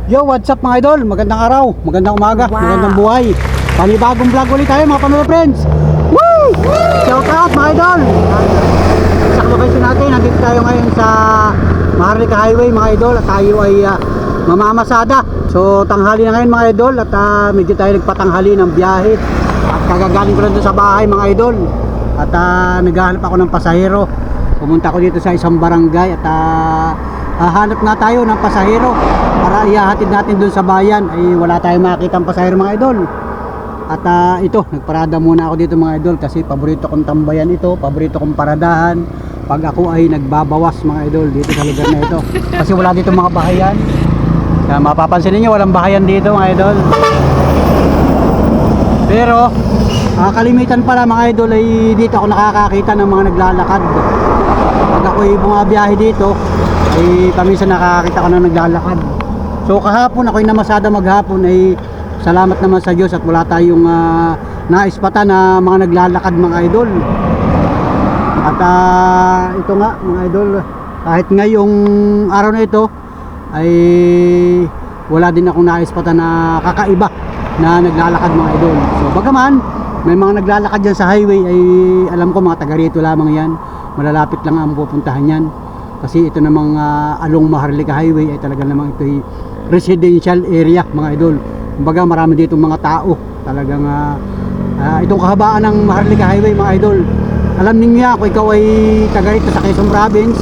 Yo, what's up mga idol? Magandang araw, magandang umaga, magandang buhay. Panibagong vlog ulit tayo mga panood friends. Woo! Shout out mga idol. Sa location natin, nandito tayo ngayon sa Maharlika Highway mga idol. At tayo ay mamamasada. So tanghali na ngayon mga idol. At medyo tayo nagpatanghali ng biyahe. At kagagaling ko lang doon sa bahay mga idol. At naghahanap ako ng pasahero. Pumunta ko dito sa isang barangay. At hahanap nga tayo ng pasahero para ihahatid natin doon sa bayan. Ay wala tayong makikitang pasahero mga idol. At ito, nagparada muna ako dito mga idol kasi paborito kong tambayan ito, paborito kong paradahan pag ako ay nagbabawas mga idol dito sa lugar na ito. Kasi wala dito mga bahayan. Kaya mapapansin niyo walang bahayan dito mga idol. Pero kalimitan pala mga idol ay dito ako nakakakita ng mga naglalakad. Pag ako ay bumabiyahe dito ay paminsan nakakita ko na naglalakad. So kahapon ako ay namasada maghapon ay salamat naman sa Diyos at wala tayong naispata na mga naglalakad mga idol. At ito nga mga idol, kahit ngayong araw na ito ay wala din akong naispata na kakaiba na naglalakad mga idol. So bagaman may mga naglalakad dyan sa highway ay alam ko mga taga rito lamang yan, malalapit lang ang pupuntahan yan. Kasi ito namang along Maharlika Highway ay talaga namang ito ay residential area mga idol. Kumbaga marami dito mga tao. Talagang itong kahabaan ng Maharlika Highway mga idol. Alam niyo kung ikaw ay taga rito sa Quezon Province,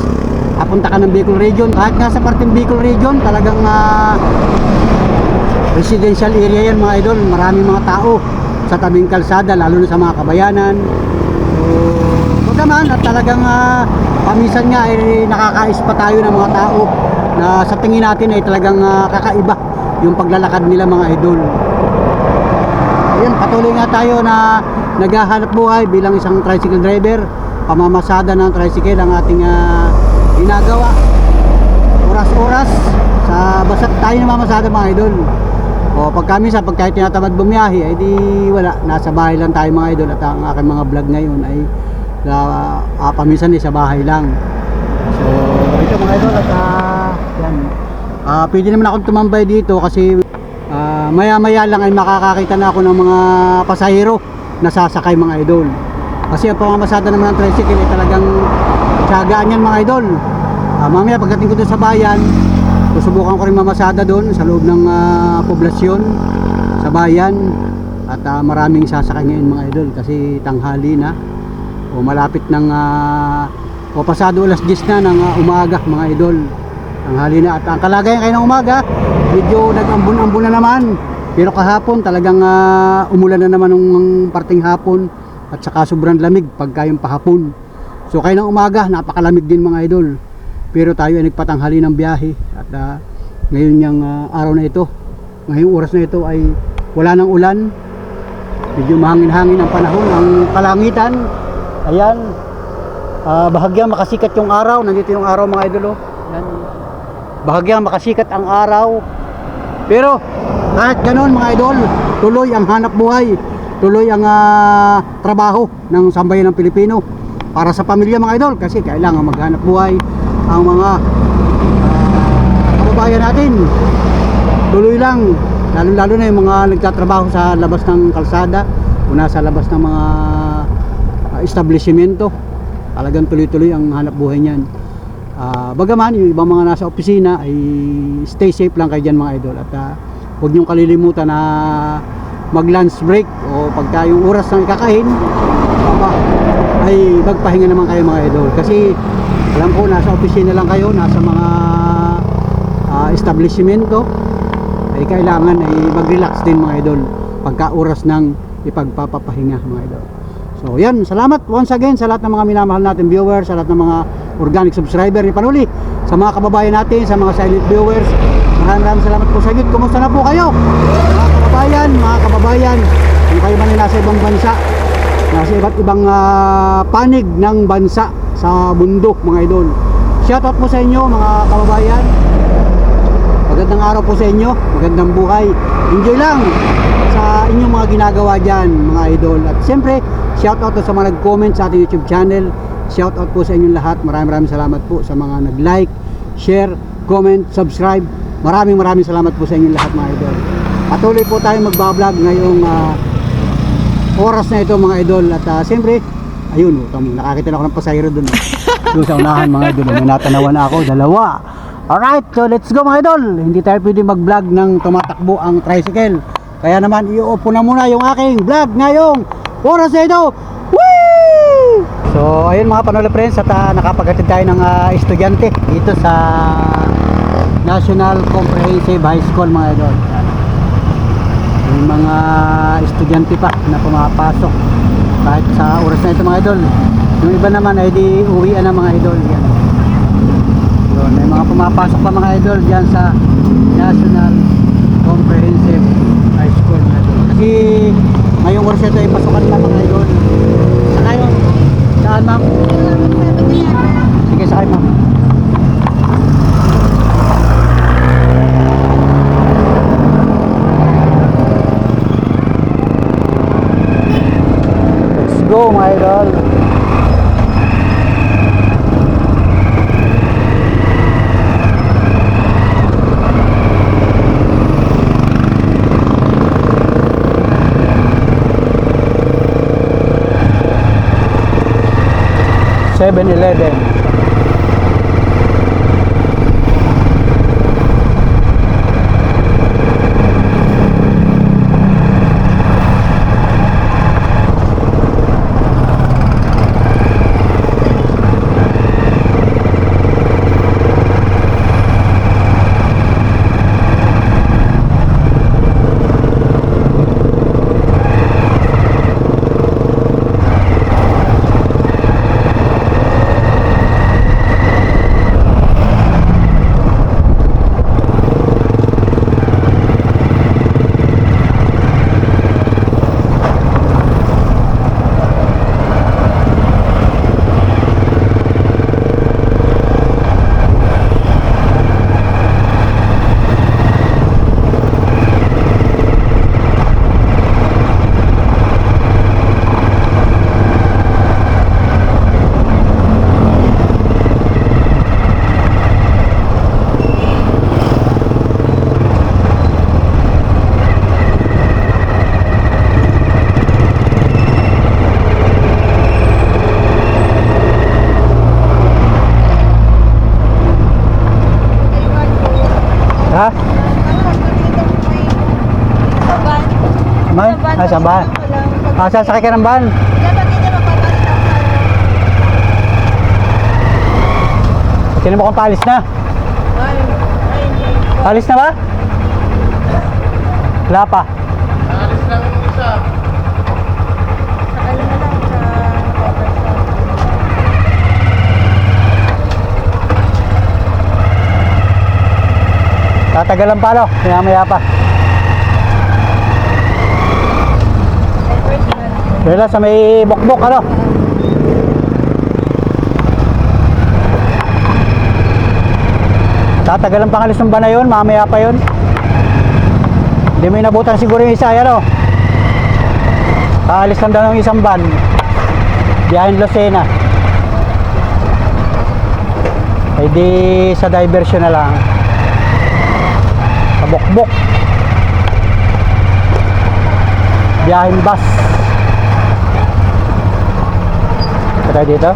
papunta ka ng Bicol Region, kahit nga sa parteng Bicol Region, talagang residential area yan mga idol. Marami mga tao sa tabing kalsada, lalo na sa mga kabayanan. So, bagaman at talagang paminsan nga ay nakakais pa tayo ng mga tao na sa tingin natin ay talagang kakaiba yung paglalakad nila mga idol. Ayun, patuloy nga tayo na naghahanap buhay bilang isang tricycle driver. Pamamasada ng tricycle ang ating ginagawa. Oras-oras sa basta tayo namamasada mga idol. O pagka minsan pagka tinatamad bumiyahe ay di wala, nasa bahay lang tayo mga idol. At ang aking mga vlog ngayon ay paminsan sa bahay lang. So ito mga idol at yan. Pwede naman akong tumambay dito kasi maya maya lang ay makakakita na ako ng mga pasahero na sasakay mga idol. Kasi ang pamamasada naman ng tricycle ay talagang tiyagaan yan mga idol. Mamaya pagdating ko doon sa bayan, susubukan ko rin mamasada doon sa loob ng poblasyon sa bayan. At maraming sasakay ngayon mga idol kasi tanghali na o malapit ng o pasado alas 10 na ng umaga mga idol. Tanghali na at ang kalagayan kayo ng umaga medyo nag-ambon-ambon na naman, pero kahapon talagang umulan na naman ng parting hapon at saka sobrang lamig pagka yung pahapon. So kayo ng umaga napakalamig din mga idol, pero tayo ay nagpatanghali ng biyahe at ngayon yung araw na ito, ngayong oras na ito ay wala nang ulan, medyo mahangin-hangin ang panahon, ang kalangitan ayan, bahagyang makasikat yung araw. Nandito yung araw mga idol yan. Bahagyang makasikat ang araw, pero kahit ganoon mga idol, tuloy ang hanap buhay, tuloy ang trabaho ng sambayan ng Pilipino para sa pamilya mga idol, kasi kailangan maghanap buhay ang mga kababayan natin. Tuloy lang, lalo na yung mga nagtatrabaho sa labas ng kalsada o nasa labas ng mga establishmento, talagang tuloy-tuloy ang hanap buhay niyan. Bagaman yung ibang mga nasa opisina ay stay safe lang kayo dyan mga idol. At huwag niyong kalilimutan na mag lunch break o pagka yung oras ng ikakain ay magpahinga naman kayo mga idol. Kasi alam ko nasa opisina lang kayo, nasa mga establishmento, ay kailangan ay mag-relax din mga idol pagka oras ng ipagpapapahinga mga idol. So yan, salamat once again sa lahat ng mga minamahal natin viewers, sa lahat ng mga organic subscriber ni Panuli, sa mga kababayan natin, sa mga silent viewers. Maraming salamat po sa inyo. Kumusta na po kayo mga kababayan, kung kayo man ay nasa ibang bansa, nasa iba't ibang panig ng bansa sa bundok mga idol. Shoutout po sa inyo mga kababayan. Magandang araw po sa inyo, magandang buhay, enjoy lang sa inyong mga ginagawa dyan mga idol. At siyempre shoutout sa mga nag-comment sa ating YouTube channel. Shoutout po sa inyong lahat. Maraming salamat po sa mga nag-like, share, comment, subscribe maraming salamat po sa inyo lahat mga idol. Patuloy po tayong magbablog ngayong oras na ito mga idol. At siyempre, ayun, nakakita na ako ng pasahero dun. Doon sa unahan mga idol, may natanawan na ako, dalawa. Alright, so let's go mga idol. Hindi tayo pwede mag-vlog nang tumatakbo ang tricycle. Kaya naman, i-open na muna yung aking vlog ngayong oras na ito. Whee! So, ayun mga Panole friends, at nakapaghatid tayo ng estudyante dito sa National Comprehensive High School mga idol. May mga estudyante pa na pumapasok kahit sa oras na ito mga idol. Yung iba naman ay di uwian na mga idol. Yan. So, may mga pumapasok pa mga idol dyan sa National Comprehensive High School mga idol. Kasi ngayong oras ito ay pasukan na mga idol. Sakay mo? Saan ma'am? Sige, sakay ma'am. Let's go mga idol. (7-11) Ha? May? Sa van. Sasakay ka ng van. Tingnan mo kung paalis na. Paalis na ba? Wala pa. Alis lang yung isa. Tatagalan pa, no? Maya pa. Kaya sa may bokbok, ano? Tatagalan pa alis ng ba na yun? Mamaya pa yun. Hindi mo inabutan siguro yung isa, ano? Aalis lang daw ng isang van. Biyahin Lucena. Ay di sa diversion na lang. Sa bokbok. Biyahin bus. Kita dito.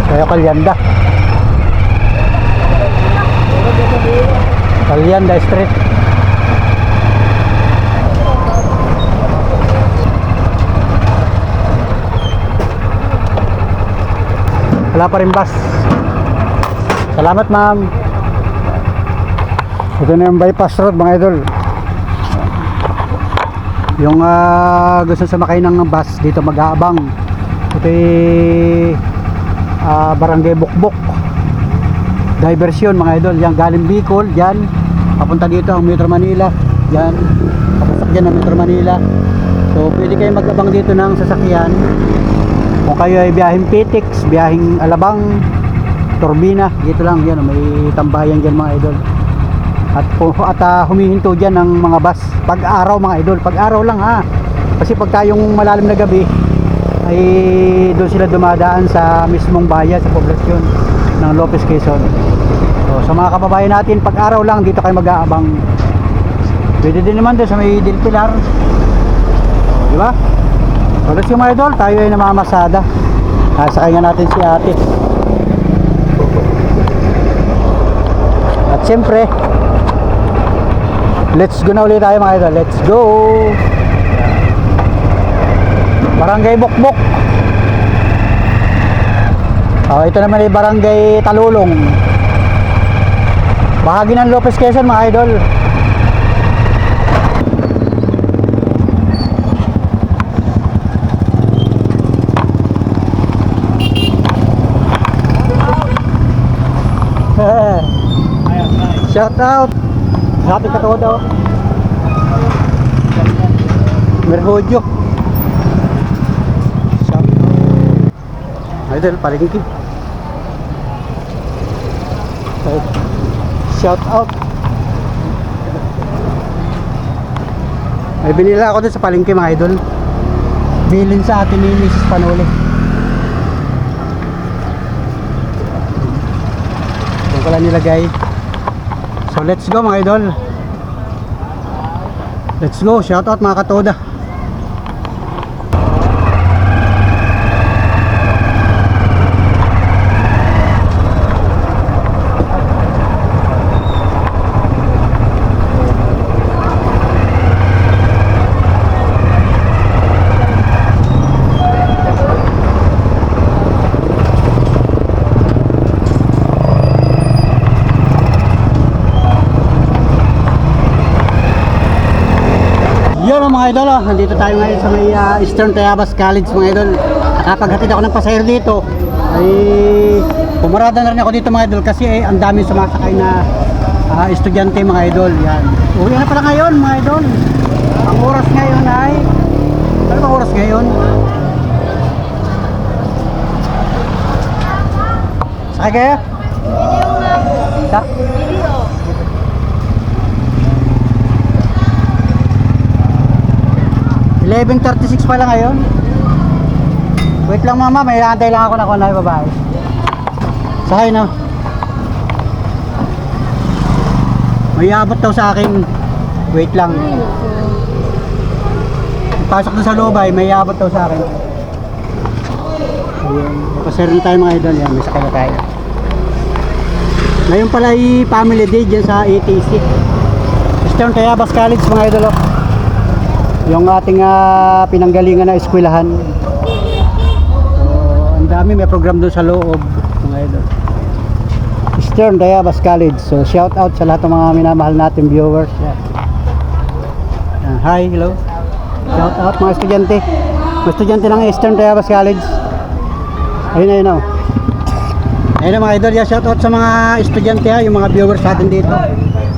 Kaya Kalyanda. Kalyanda Street. Wala pa rin bus. Salamat ma'am. Ito na yung bypass road mga idol. Yung gusto sumakay ng bus dito mag-aabang. Ito yung Barangay Bukbok. Diversion mga idol. Yan galing Bicol. Yan. Papunta dito ang Metro Manila. Yan. Papasak dyan ang Metro Manila. So pwede kayo mag-abang dito ng sasakyan. Kung kayo ay biyaheng Pitix, biyaheng Alabang, Turbina, dito lang yan, may tambayan dyan mga idol. At humihinto dyan ng mga bus pag araw mga idol, pag araw lang ha, kasi pag tayong malalim na gabi ay doon sila dumadaan sa mismong bayan, sa poblasyon ng Lopez, Quezon. So sa mga kababayan natin, pag araw lang dito kayo mag-aabang. Pwede din naman doon sa may Del Pilar, di ba? So let's go mga idol, tayo ay namamasada. Sakay nga natin si ate. At siyempre, let's go na ulit tayo mga idol. Let's go. Barangay Bokbok. Ito naman ay Barangay Talulong. Bahagi ng Lopez, Quezon mga idol. Shout out sa ating katawa daw. Merhodyo. Shout out. Idol, palingki. Shout out. May binila ako din sa palingki mga idol. Bilin sa atin ni Mrs. Panoli. Doon ko lang nilagay. So let's go mga idol. Let's go, shout out mga katoda. Yun mga idol, nandito tayo ngayon sa may Eastern Tayabas College mga idol. Nakapaghatid ako ng pasahero dito ay pumarada na rin ako dito mga idol kasi ang dami sumasakay na estudyante mga idol. Yan. Uwi na pala ngayon mga idol. Ang oras ngayon ay ano bang oras ngayon? Sakay kaya? Sa? 11:36 pala ngayon. Wait lang mama, may antay lang ako na babae. Sakay na. May abot daw sa akin. Wait lang. Pasok na sa loob ay may abot daw sa akin. Ayun, pasero na tayo mga idol. Yan, may sakay na tayo. Ngayon pala ay family day dyan sa ATC Eastern Tayabas College mga idol. Yung ating pinanggalingan na eskwelahan. So, ang dami, may program doon sa loob mga idol. Eastern Tayabas College. So shout out sa lahat ng mga minamahal natin viewers. Hi, hello. Shout out mga estudyante. Mga estudyante ng Eastern Tayabas College. Ayun oh. Ayun mga idol, shout out sa mga estudyante yung mga viewers natin dito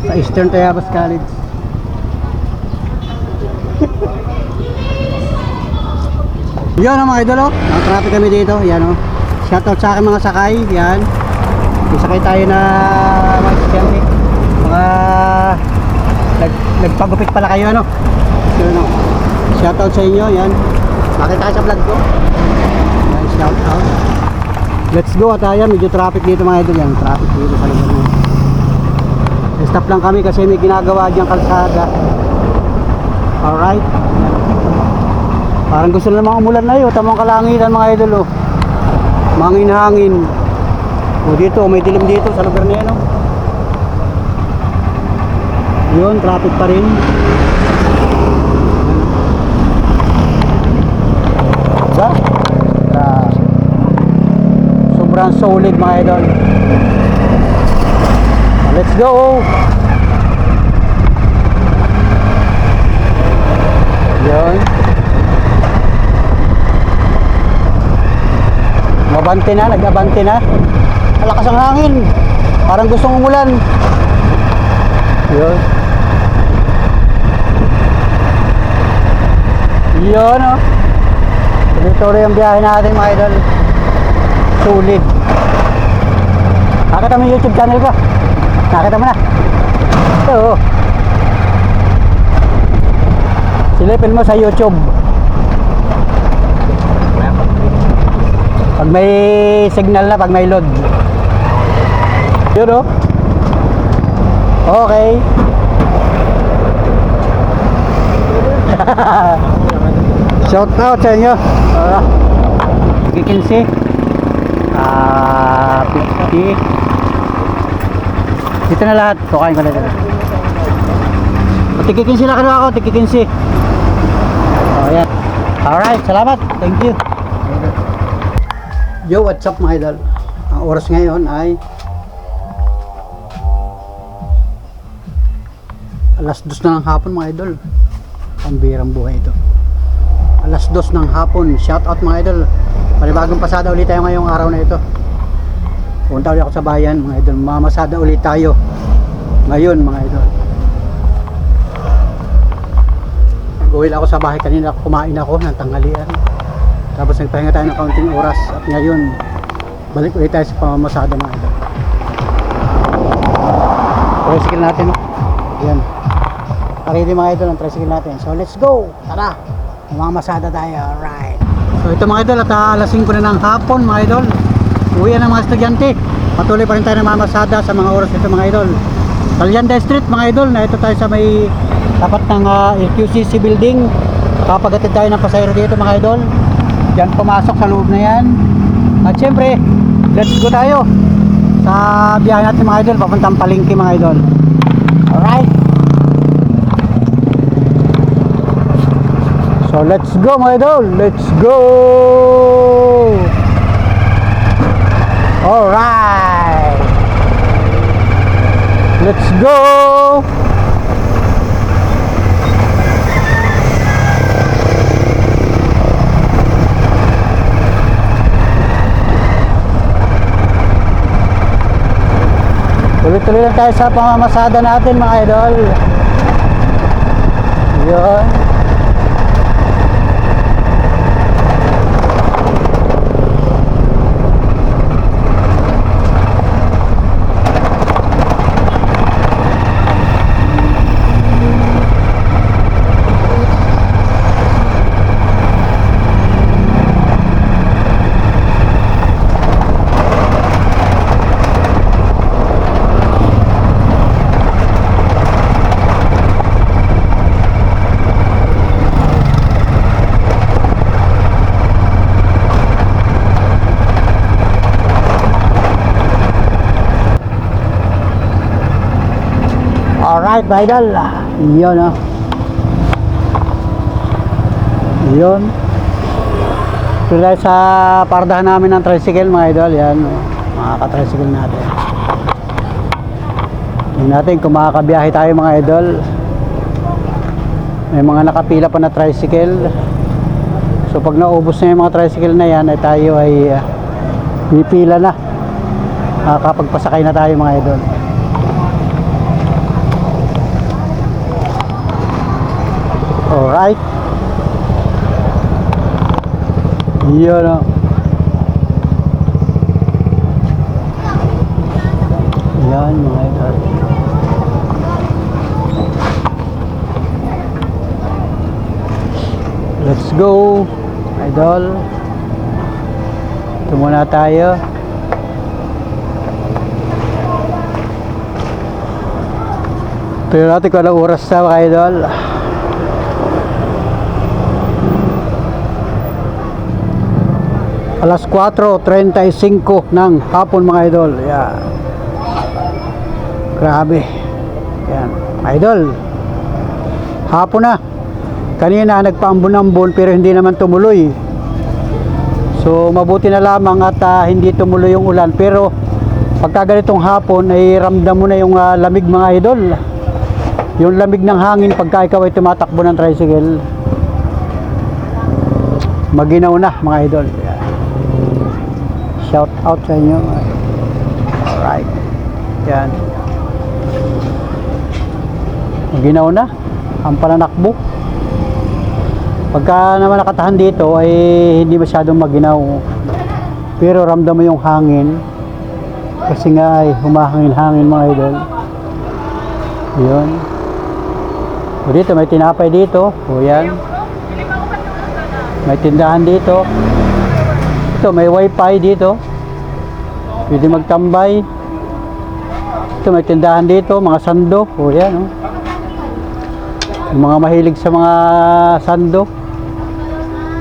sa Eastern Tayabas College. Yan mga idol, traffic kami dito. Yan shoutout sa akin mga sakay. Yan, isakay tayo na mga estudyante. Mga nagpagupit pala kayo Yan, shoutout sa inyo. Yan, makita sa vlog ko. Yan, shoutout. Let's go at ayan, medyo traffic dito mga idol. Yan, traffic dito sa lugar mo. Stop lang kami kasi may ginagawa diyang kalsada. Alright. Yan. Parang gusto na namang umulan na yun. Tamang kalangitan mga idol Mangin-hangin. Dito, may dilim dito sa lugar na yan Yun, traffic pa rin. Diba? Sobrang solid mga idol. Let's go. Yun. Mabante na, nag-abante na. Malakas ang hangin. Parang gustong umulan. Yun. Yun tuloy-tuloy ang biyahe natin mga idol. Sulit. Nakita mo yung YouTube channel ko? Nakita mo na? Oo. Silipin mo sa YouTube. Pag may signal na, pag may load. Yun, oh. Okay. Shout out sa inyo. Kikinsi. 50. Dito na lahat. Tukain ko na dito. Tikikinsi na kano ako. Tikikinsi. Ayan. Alright. Salamat. Thank you. Yo, what's up mga idol? Ang oras ngayon ay alas 2 na ng hapon mga idol. Pambirang buhay ito. Alas 2 ng hapon. Shout out mga idol. Panibagong pasada ulit tayo ngayong araw na ito. Punta ulit ako sa bayan mga idol. Mamasada ulit tayo ngayon mga idol. Nag-uwi ako sa bahay kanina. Kumain ako ng tanghalian. Tapos nagpahinga tayo ng kaunting oras. At ngayon balik ulit tayo sa pamamasada mga idol. Tricycle natin, no? Yan. Ready mga idol ang tricycle natin. So let's go. Tara. Mamamasada tayo. Alright. So ito mga idol at alas 5 na ng hapon mga idol. Uwi ng mga estudyante. Patuloy pa rin tayo ng mamamasada sa mga oras ito mga idol. Calyanda Street mga idol. Na ito tayo sa may tapat ng LQCC building. Kapagatid tayo ng pasahero dito mga idol. Diyan pumasok sa loob na yan. At syempre, let's go tayo sa biyahe natin mga idol. Papuntang Palengke mga idol. Alright. So let's go mga idol. Let's go. Alright. Let's go. Tuloy-tuloy lang tayo sa pamamasada natin mga idol. Yun. Alright mga idol. Yun o. Yun. Tulad sa pardahan namin ng tricycle mga idol. Yan. Mga ka-tricycle natin. Tingnan natin kung makakabiyahe tayo mga idol. May mga nakapila pa na tricycle. So pag naubos na yung mga tricycle na yan, ay tayo ay pipila na. Makakapagpasakay na tayo mga idol. Alright. Yun o. Yan mga idol. Let's go idol. Ito muna tayo. Tignan natin kung anong oras na mga idol. Alas 4:35 ng hapon mga idol. Yeah. Grabe. Yan. Idol. Hapon na. Kanina nagpaambon-ambon pero hindi naman tumuloy. So mabuti na lamang at hindi tumuloy yung ulan. Pero pagka ganitong hapon ay ramdam mo na yung lamig mga idol. Yung lamig ng hangin pagka ikaw ay tumatakbo ng tricycle. Maginaw na mga idol. Yeah. Shout out sa inyo. Alright. Yan. Maginaw na ang pananakbo. Pagka naman nakatahan dito ay hindi masyadong maginaw. Pero ramdam mo yung hangin. Kasi nga ay humahangin-hangin mga idol. Yun. O dito, may tinapay dito. O yan. May tindahan dito. Ito, may wifi dito. Pwede magtambay. Ito, may tindahan dito. Mga sando. O yan. O. Yung mga mahilig sa mga sando.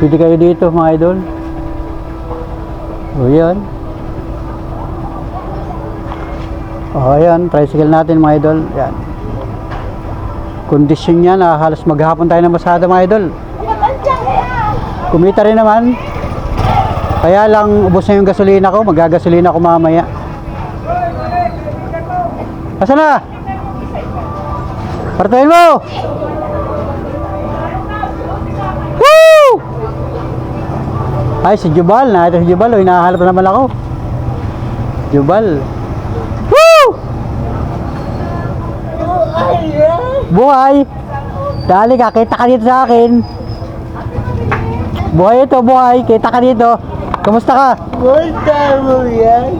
Pwede kayo dito, mga idol. O yan. O yan, tricycle natin, mga idol. Yan. Kondisyon niya na halos maghapon tayo ng masada, mga idol. Kumita rin naman. Kaya lang ubos na yung gasolina ko. Magagasolina ko mamaya. Asa na? Partayin mo! Woo! Ay, si Jubal. Ito si Jubal. O, hinahanap na naman ako. Jubal. Woo! Buhay! Dali ka, kita ka dito sa akin. Buhay ito, buhay. Kita ka dito. Kamusta ka? Punta mo yan.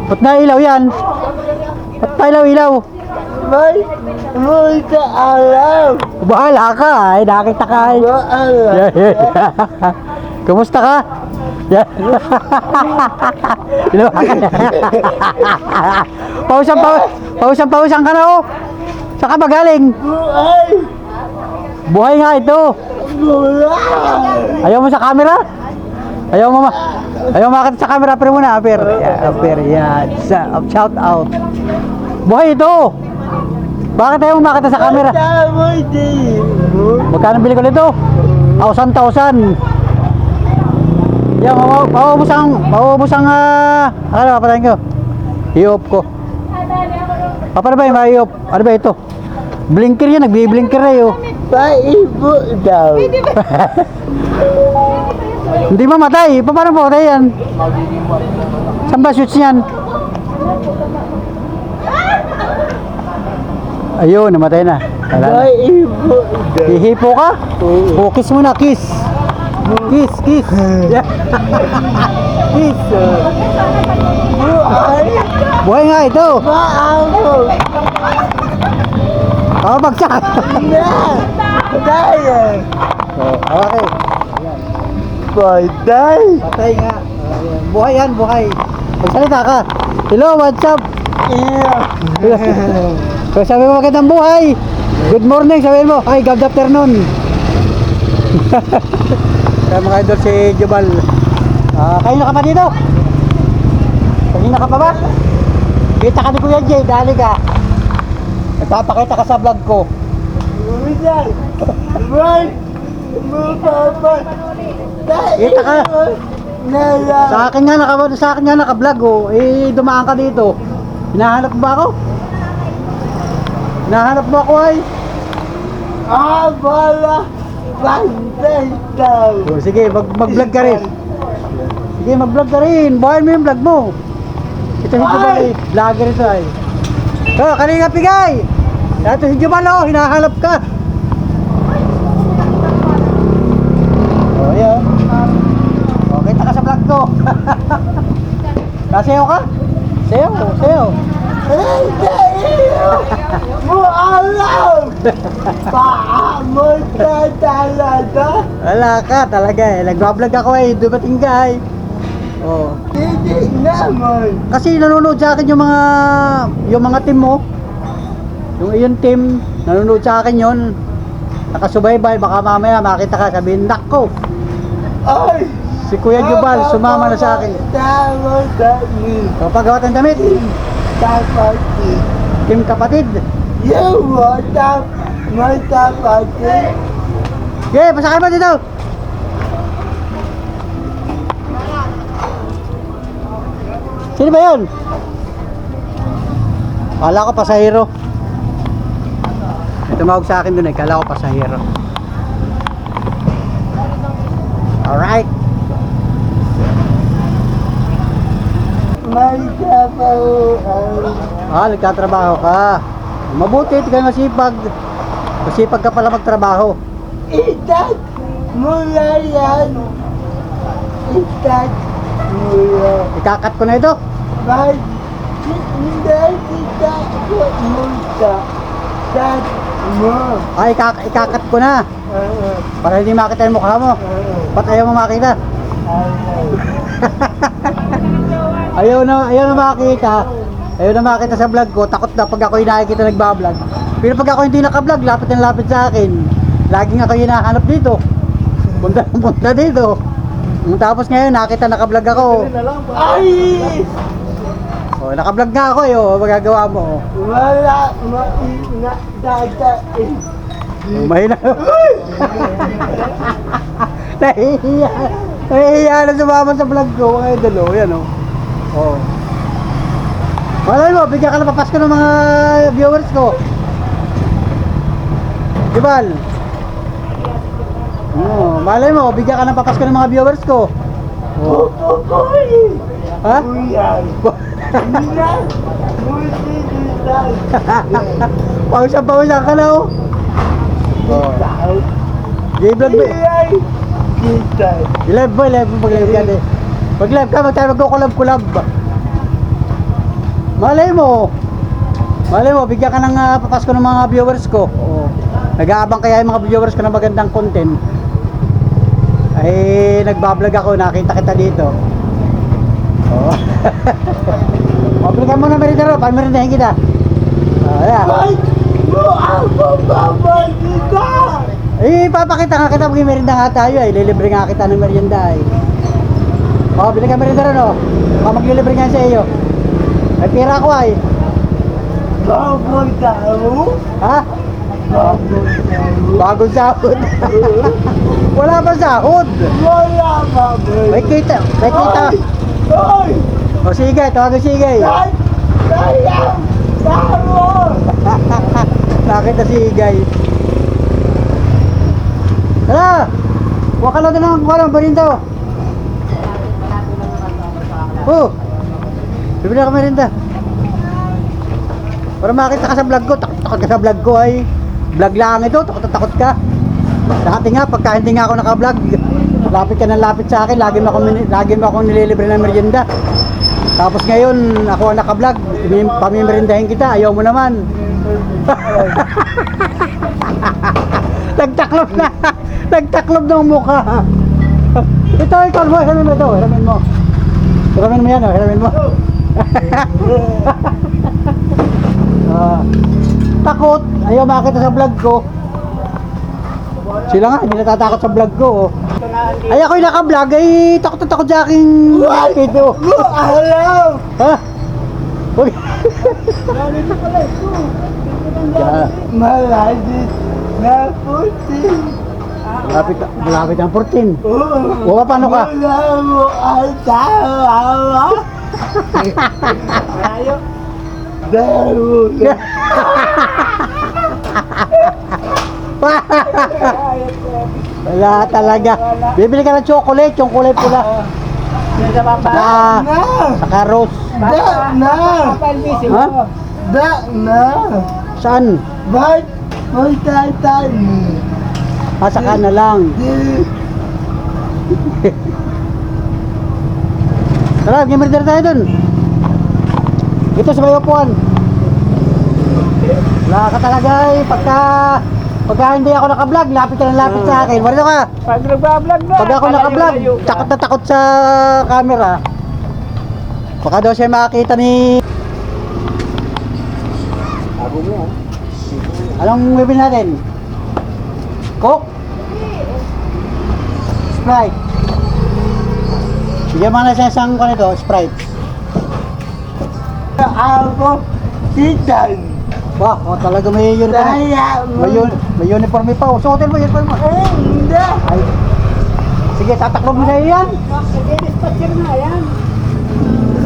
Ba't na ilaw yan? Ba't pa ilaw-ilaw? May punta alam. Bahala ka, ay. Nakita ka, ay. Maalam. Kamusta ka? Yan. Ilaw ka. Pausan ka na, oh. Saan ka ba galing? Buhay. Buhay nga ito. Buhay. Ayaw mo sa camera? Ayaw mo makita sa camera, pero muna, Aper. Yan. Shout out. Buhay ito. Bakit ayaw mo makita sa camera? Punta mo din. Magkano bili ko nito? 1,000. Yan, mauubos ang, ano, papatayin ko. I-off ko. Paano ba yung ma-i-off? Ano ba ito? Blinker yan, nagbi-blinker na yun. Paibo daw. Hindi mamatay. Paano mamatay yan? Saan ba switch yan? Ayun, namatay na. Paibo daw. Hihipo ka? O, kiss mo na, kiss. Kiss. Kiss. Buhay. Buhay nga ito. Maamo. Bagsak. Na. Daya. Okay. Patay. Patay nga. Buhay yan, buhay. Magsalita ka. Hello, what's up? So sabi mo magandang buhay. Good morning, sabihin mo. Ay, good afternoon. Kaya mga idol si Jubal. Kayo na ka pa dito? Kanina ka pa ba? Kita ka ni Kuya Jay, dali ka. Nagpapakita ka sa vlog ko. Buhay. Buhay. Mapapa. Kita ka. Nala. Sa akin nga naka-vlog oh. Eh dumaan ka dito. Hinahanap mo ba ako? Hinahanap mo ako ay? Abala. Pantay daw. Oh, sige, mag-vlog ka rin. Sige, mag-vlog ka rin. Buhayin mo yung vlog mo. Ito si Jubal eh. Vlogger ito ay. Oh, kanina pigay. Ito si Jubal oh, hinahanap ka. Oh, yan. Oh, kita ka sa vlog ko. Sasayaw ka? Sayaw. Ay, tayo. Mualam. Paamon ka talaga. Wala ka talaga eh. Nag-vlog ako eh. Dumating ka eh. Oh. Hindi naman. Kasi nanonood sa akin yung mga team mo. Yung iyon team, nanonood sa akin yon. Nakasubaybay, baka mamaya makita ka sabihin, nako, Ay. si Kuya Jubal sumama na sa akin. Tama kami. Kapagawa ng damit, Kapatid. team kapatid. Yung magkapatid. Okay, pasakay mo dito. Sino ba yun? Kala ko pasahero. Tumawag sa akin dun eh, kala ko pasahero. Alright. May kapahuan. Nagtatrabaho ka. Mabuti, ito kayo masipag. Masipag ka pala magtrabaho. Itat mula yan. Itat mula. Ikakat ko na ito. Bakit hindi kita ko multa? Dad mo. Ay, ikakat ko na. Para hindi makita yung mukha mo. Ba't ayaw mo makita? Ayaw na makita. Ayaw na makita sa vlog ko. Takot na pag ako yung nakikita nagbablog. Pero pag ako hindi nakablog, lapit na lapit sa akin. Laging ako yung hinahanap dito. Punta dito. Tapos ngayon, nakita nakablog ako. Ay! Oh, nakablog nga ako eh. Oh, magagawa mo. Wala mainadadain. Mahina. Nahihiya. Nahihiya na sumama sa vlog ko. Mga idol, oh. Yan, oh. Oh. Malay mo, bigyan ka na papasko ng mga viewers ko. Dibal. Oh, malay mo, bigyan ka ng papasko ng mga viewers ko. Oh. Pupupuy! Ha? Kuyan! Nina! Musiditan! Pawisan ka na, oh. Oh. I-vlog mo. Iyay! Kita! I-live mo, mag-live yan eh. Mag-live ka, magko-collab. Malay mo, bigyan ka ng papasko ng mga viewers ko. Oo. Nag-aabang kaya yung mga viewers ko ng magandang content. Ay, nagbablog ako, nakita kita dito. Oo. Mabligan mo na merienda ro, pamerindahin kita. Ayan. Ay! Mo ako babagita! Eh, papakita nga kita, mag-merienda nga tayo eh. Lilibre nga kita ng merienda eh. Oo, bili ka merienda ro, no? Maglilibre nga sa iyo. May pira ko ay. Bagong tao? Ha? Bagong tao? Bagong sahod. Wala pa sahod. Wala babay! May kita. Ay! O sige, tawag sige. Dad! Sayang! Tao! Nakita si Igay. Tara! Huwag ka lang din ng kuha ng merinda. Oh! Bibili ako merinda. Para makita ka sa vlog ko. Takot ka sa vlog ko ay. Vlog lang ito. Takot ka. Dati nga, pagka hindi nga ako naka-vlog, lapit ka ng lapit sa akin. Lagi mo akong nililibre ng merienda. Tapos ngayon, ako ang naka-vlog. Pamimerindahin kita. Ayaw mo naman. Nagtaklob na. Nagtaklob ng mukha. Ito, hiramin mo ito. Hiramin mo yan, hiramin mo. Takot. Ayaw makita sa vlog ko. Sila nga, hindi natatakot sa vlog ko. Ay, ako'y naka-vlog. Ay, takot na takot sa aking video. Alam! Ha? Huwag. Yeah. Malapit na puti. Malapit ang 14. Oo. O, paano ka? Wala mo ang tawa. Ayaw. Dahil Wala talaga. Bibili ka ng chocolate, yung kulay pula. Saka rose. Da na! Ha? Da na! Saan? Ba't magtatan? Saka na lang. Tara, gimerder tayo dun. Ito sa may upuan. Wala ka talaga eh. Pagka hindi ako naka-vlog, lapit ka ng lapit sa akin. Marito ka. Pag nagbablog na! Pag ako naka-vlog, takot na takot sa camera. Baka daw siya makakita ni... Bago mo. Anong bibili natin? Coke? Sprite. Bigyan mo na sa isang kanito, Sprite. Ako, titan. Wah, talaga may uniform. Kaya mo. May uniform pa. Suotin mo, uniform mo. Hindi. Ay. Sige, tataklob mo na yan. Dispatcher na yan.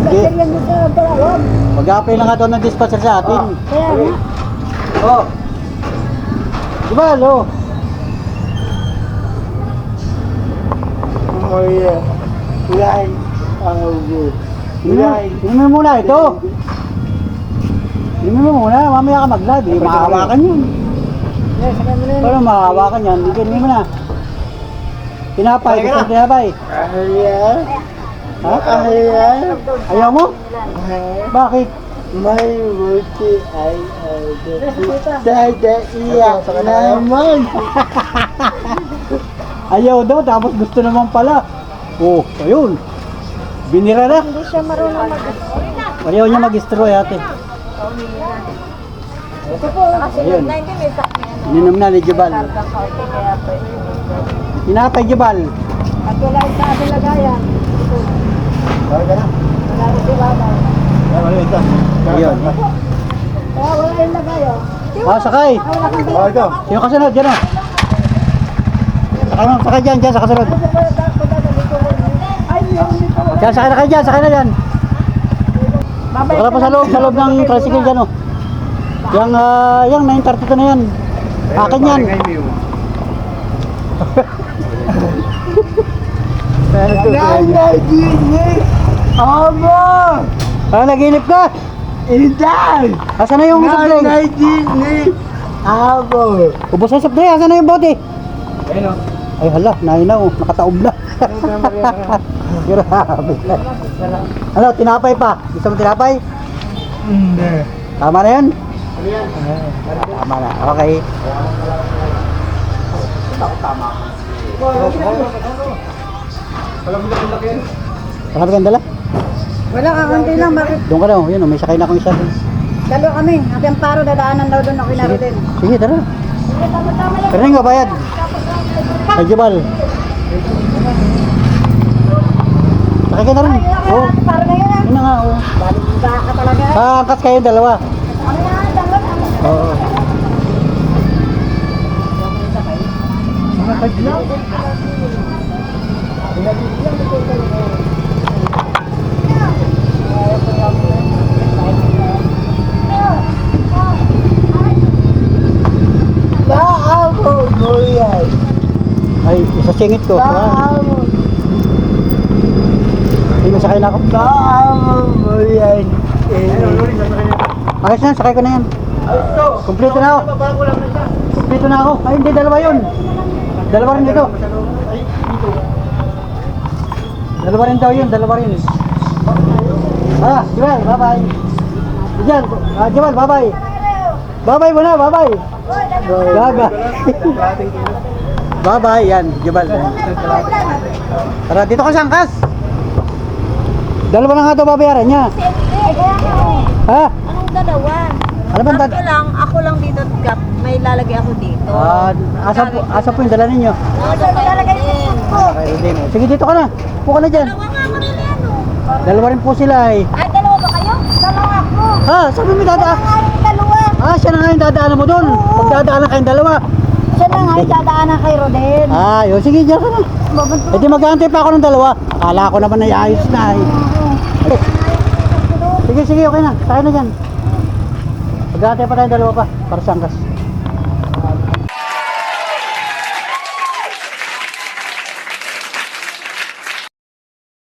Sige. Yan mo sa Baralon. Mag-apply na nga doon ng dispatcher sa atin. Kaya nga. Oh. Diba, lo? Oh yeah. Like, Inumin mo muna ito. Inumin mo muna, mamaya ka mag-vlog. Mahahawakan yun. Paano mahahawakan yan? Inumin mo na. Tinapay, gusto mo tinapay? Ayan. Ha? Ayan. Ayaw mo? Bakit? May buti ay dada iyak naman. Ayaw daw, tapos gusto naman pala. Oh, ayun. Binira na. Hindi siya marunong mag-destroy. Ayaw niya mag-destroy ate. Ito po, kasi Ayun. na hindi may sakit na. Ininom na ni Jebal. Kargang kaunti kaya po. Tinapay Jebal. At wala yung sa ating lagayan. Ito. Wala rin si Babay. Ayun. Kaya wala yung lagayan. Ah, sakay. Wala kang dito. Sino kasunod? Diyan o. Sakay dyan, dyan sa kasunod. Ay, meron dito. Dyan, sakay na kayo dyan, sakay na dyan. Baka na pa sa loob ng tricycle dyan o. Yung 932 na yan. Akin yan. Nanaginip! Amo! Ah, naginip ka? Inday! Asan na yung soft drink? Nanaginip! Amo! Ubos na soft drink, asan na yung bote? Ay hala, nahin na oh, nakataob na. Grabe. Ano, tinapay pa? Gusto mo tinapay? Hindi. Tama na yun? Tama na, okay. Marami kang dala? Wala ka, konti lang. Bakit? Doon ka daw, yun oh, may sakay na akong isa doon. Dalo kami. At yung paro, dadaanan daw doon ako kinaro din. Sige, tara. Pero nga bayad. Ay, Jebal. Sakay ka na rin. Oo, Paro na yun ah. yun na nga, oo. Baka ka talaga. Angkas kayo dalawa. Ano yan? Dalo na. Oo. Baamo mo yan. Ay, isa singit ko. Baamo. Ay, may sakay na ako. Baamo mo yan. Ayos na, sakay ko na yan. Kompleto na ako. Kompleto na ako. Ay, hindi, dalawa yun. Dalawa rin dito. Dalawa rin daw yun, dalawa rin. Ah, Jebal, bye-bye. Diyan, Jebal, bye-bye. Bye-bye muna, bye-bye. Bye-bye. Bye-bye, yan, Jebal. Tara, dito ka sa angkas. Dalawa na nga ito babayaran niya. Ha? Anong dalawa? Ano bang Tatlo lang, ako lang dito, Kap. May lalagay ako dito. Asa po yung dala ninyo? Ako lalagay din. Okay, din. Sige, dito ka na. Puka na dyan. Dalawa nga kami na ano. Dalawa rin po sila eh. Ay, dalawa ba kayo? Dalawa ako. Ha? Sabi mo dadaan? Ay, dalawa. Siya na nga yung dadaanan mo doon. Pag dadaanan kayong dalawa. Siya na nga, dadaanan kay Rodel. Yun. Sige, dyan ka na. E di mag-aantay pa ako ng dalawa. Akala ko naman na iayos na eh. Sige, sige, okay na. Tayo na dyan. Mag-aantay pa tayong dalawa pa. Para sa angkas.